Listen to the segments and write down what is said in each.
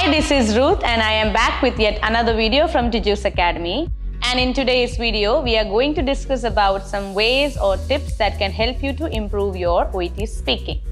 Hi, this is Ruth and I am back with yet another video from Tiju's Academy. And in today's video, we are going to discuss about some ways or tips that can help you to improve your OET speaking.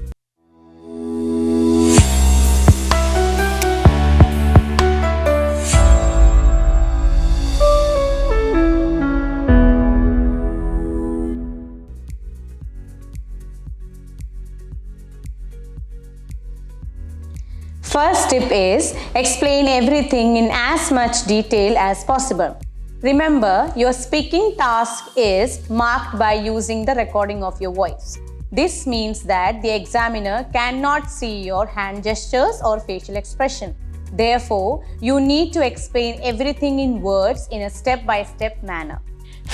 First tip is explain everything in as much detail as possible. Remember, your speaking task is marked by using the recording of your voice. This means that the examiner cannot see your hand gestures or facial expression. Therefore, you need to explain everything in words in a step-by-step manner.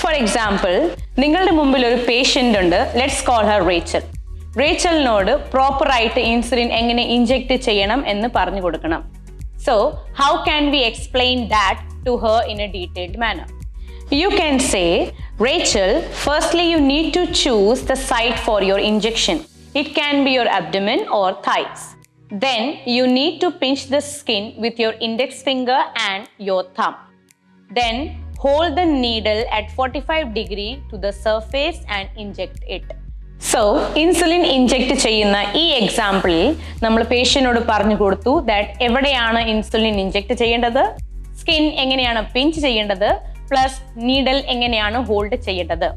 For example, നിങ്ങളുടെ മുമ്പിൽ ഒരു patient ഉണ്ട്. Let's call her Rachel. റേച്ചലിനോട് പ്രോപ്പറായിട്ട് insulin എങ്ങനെ inject ചെയ്യണം എന്ന് പറഞ്ഞു കൊടുക്കണം. So, how can we explain that to her in a detailed manner? You can say, Rachel, firstly you need to choose the site for your injection. It can be your abdomen or thighs. Then you need to pinch the skin with your index finger and your thumb. Then hold the needle at 45 degrees to the surface and inject it. So, insulin inject ചെയ്യുന്ന ഈ എക്സാമ്പിളിൽ നമ്മൾ പേഷ്യന്റിനോട് പറഞ്ഞു കൊടുത്തു that എവിടെയാണ് insulin inject ചെയ്യേണ്ടത്, skin എങ്ങനെയാണ് pinch ചെയ്യേണ്ടത്, plus needle എങ്ങനെയാണ് ഹോൾഡ് ചെയ്യേണ്ടത്.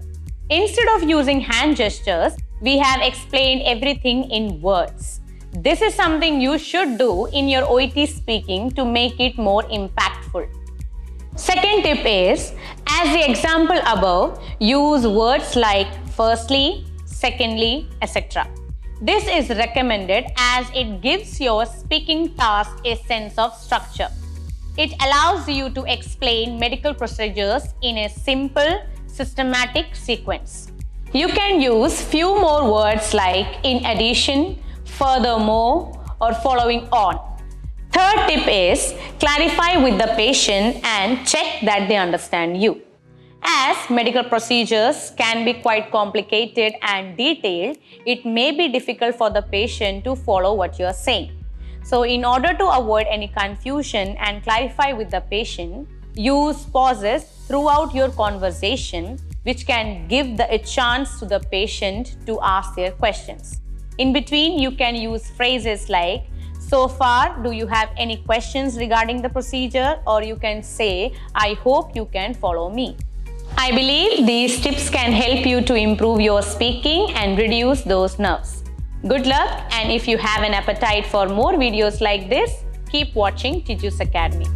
Instead of using hand gestures, we have explained everything in words. This is something you should do in your OET speaking to make it more impactful. Second tip is, as the example above, use words like firstly, secondly, etc. This is recommended as it gives your speaking task a sense of structure. It allows you to explain medical procedures in a simple, systematic sequence. You can use few more words like in addition, furthermore, or following on. Third tip is clarify with the patient and check that they understand you. As medical procedures can be quite complicated and detailed, it may be difficult for the patient to follow what you are saying. So, in order to avoid any confusion and clarify with the patient, use pauses throughout your conversation, which can give a chance to the patient to ask their questions. In between, you can use phrases like, so far, do you have any questions regarding the procedure? Or you can say, I hope you can follow me. I believe these tips can help you to improve your speaking and reduce those nerves. Good luck, and if you have an appetite for more videos like this, keep watching Tiju's Academy.